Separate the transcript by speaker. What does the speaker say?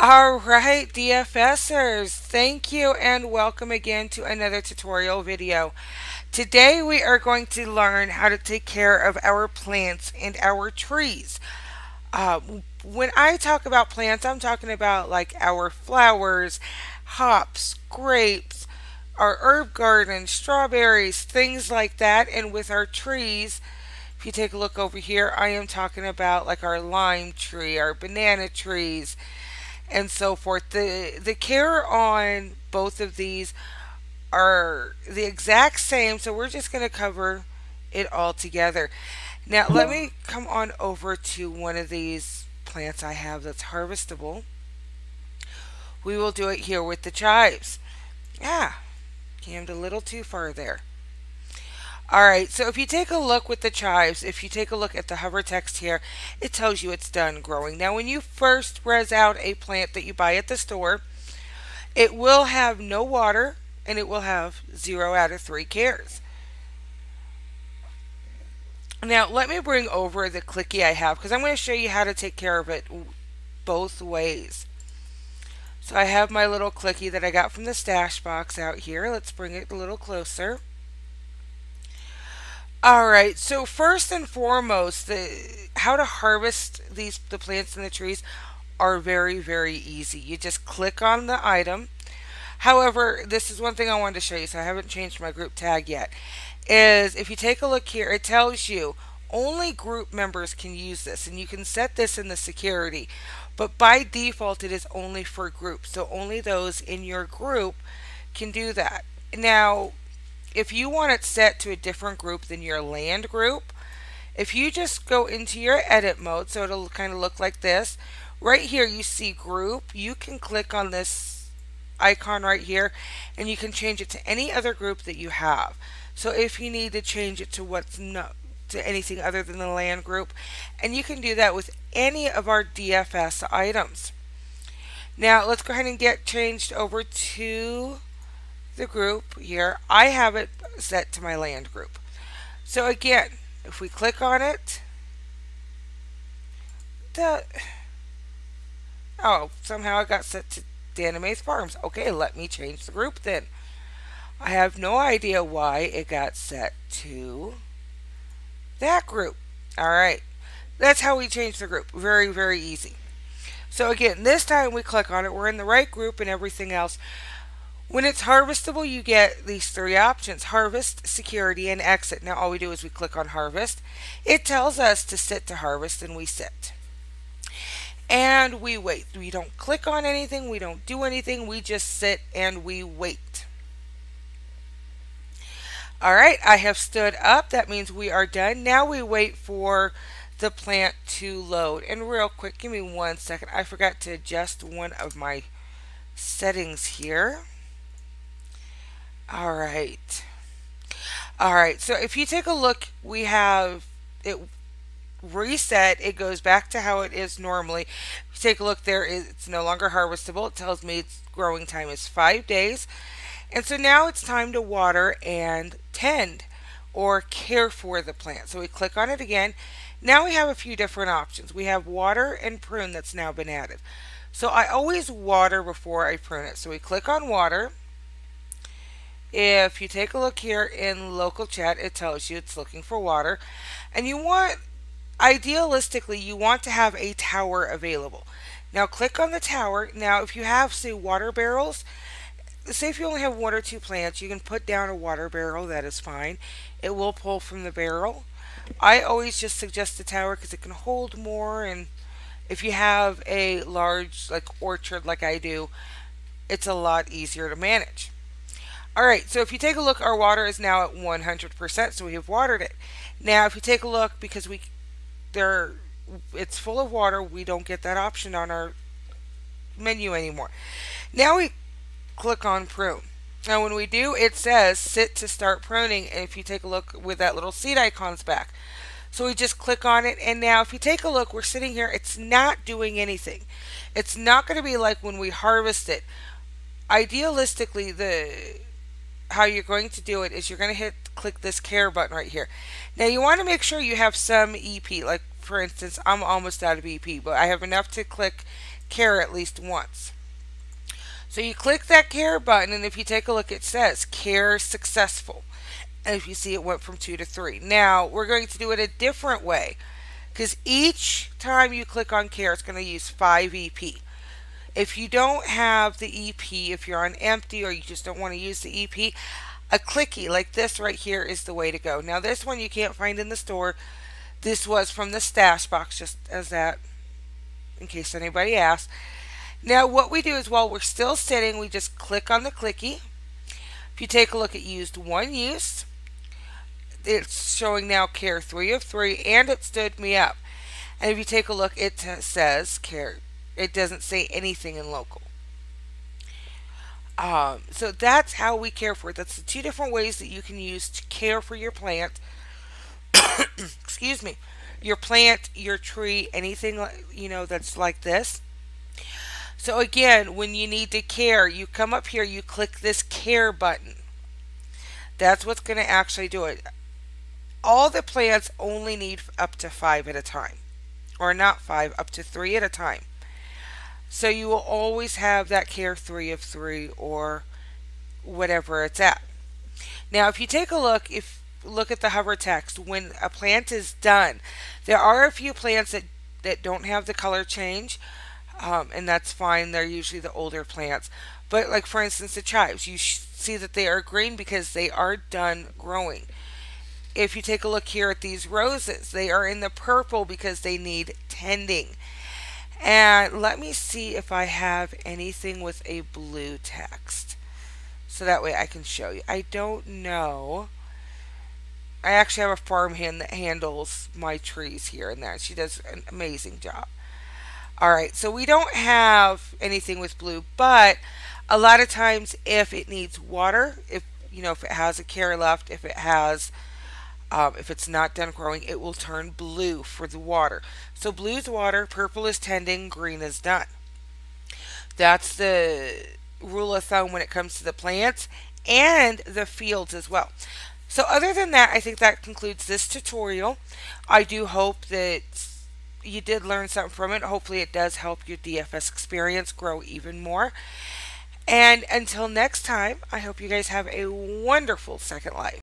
Speaker 1: All right, DFSers, thank you and welcome again to another tutorial video. Today we are going to learn how to take care of our plants and our trees. When I talk about plants, I'm talking about like our flowers, hops, grapes, our herb garden, strawberries, things like that. And with our trees, if you take a look over here, I am talking about like our lime tree, our banana trees, and so forth. The care on both of these are the exact same, so we're just going to cover it all together. Now, let me come on over to one of these plants I have that's harvestable. We will do it here with the chives. Yeah, cammed a little too far there. All right, so if you take a look with the chives, if you take a look at the hover text here, it tells you it's done growing. Now, when you first res out a plant that you buy at the store, it will have no water and it will have 0 out of 3 cares. Now, let me bring over the clicky I have because I'm going to show you how to take care of it both ways. So I have my little clicky that I got from the stash box out here. Let's bring it a little closer. All right, so first and foremost, how to harvest the plants and the trees are very easy. You just click on the item. However, this is one thing I wanted to show you, so I haven't changed my group tag yet, is if you take a look here, it tells you only group members can use this, and you can set this in the security, but by default it is only for groups, so only those in your group can do that. Now, if you want it set to a different group than your land group, if you just go into your edit mode, so it'll kind of look like this. Right here you see group. You can click on this icon right here and you can change it to any other group that you have. So if you need to change it to what's not to anything other than the land group, and you can do that with any of our DFS items. Now let's go ahead and get changed over to the group here. I have it set to my land group. So again, if we click on it, somehow it got set to Danimace Farms. Okay, let me change the group then. I have no idea why it got set to that group. All right, that's how we change the group. Very easy. So again, this time we click on it, we're in the right group and everything else. When it's harvestable, you get these 3 options: harvest, security, and exit. Now all we do is we click on harvest. It tells us to sit to harvest, and we sit. And we wait. We don't click on anything, we don't do anything, we just sit and we wait. Alright, I have stood up. That means we are done. Now we wait for the plant to load. And real quick, give me 1 second. I forgot to adjust one of my settings here. Alright, so if you take a look, we have it reset. It goes back to how it is normally. If you take a look there, it's no longer harvestable. It tells me its growing time is 5 days. And so now it's time to water and tend or care for the plant. So we click on it again. Now we have a few different options. We have water and prune that's now been added. So I always water before I prune it. So we click on water. If you take a look here in local chat, it tells you it's looking for water. And you want, idealistically, you want to have a tower available. Now click on the tower. Now if you have, say, water barrels, say if you only have 1 or 2 plants, you can put down a water barrel. That is fine. It will pull from the barrel. I always just suggest the tower because it can hold more, and if you have a large like orchard like I do, it's a lot easier to manage. Alright, so if you take a look, our water is now at 100%, so we have watered it. Now if you take a look, because it's full of water, we don't get that option on our menu anymore. Now we click on prune. Now when we do, it says sit to start pruning, and if you take a look with that little seed icon's back. So we just click on it, and now if you take a look, we're sitting here, it's not doing anything. It's not going to be like when we harvest it. Idealistically, how you're going to do it is you're going to click this care button right here. Now you want to make sure you have some EP. Like for instance, I'm almost out of EP, but I have enough to click care at least once. So you click that care button, and if you take a look, it says care successful. And if you see, it went from 2 to 3. Now we're going to do it a different way, because each time you click on care, it's going to use 5 EP. If you don't have the EP, if you're on empty or you just don't want to use the EP, a clicky like this right here is the way to go. Now this one you can't find in the store. This was from the stash box, just as that, in case anybody asks. Now what we do is, while we're still sitting, we just click on the clicky. If you take a look at used one use, it's showing now care 3 of 3, and it stood me up. And if you take a look, it says care. It doesn't say anything in local. So that's how we care for it. That's the 2 different ways that you can use to care for your plant. Excuse me. Your plant, your tree, anything that's like this. So again, when you need to care, you come up here, you click this care button. That's what's going to actually do it. All the plants only need up to 5 at a time. Or not 5, up to 3 at a time. So you will always have that care 3 of 3 or whatever it's at. Now if you take a look, look at the hover text, when a plant is done, there are a few plants that don't have the color change, and that's fine. They're usually the older plants. But like for instance the chives, you see that they are green because they are done growing. If you take a look here at these roses, they are in the purple because they need tending. And let me see if I have anything with a blue text, so that way I can show you. I don't know. I actually have a farmhand that handles my trees here and there. She does an amazing job. Alright, so we don't have anything with blue, but a lot of times if it needs water, if it has a care left, if it's not done growing, it will turn blue for the water. So blue is water, purple is tending, green is done. That's the rule of thumb when it comes to the plants and the fields as well. So other than that, I think that concludes this tutorial. I do hope that you did learn something from it. Hopefully it does help your DFS experience grow even more. And until next time, I hope you guys have a wonderful second life.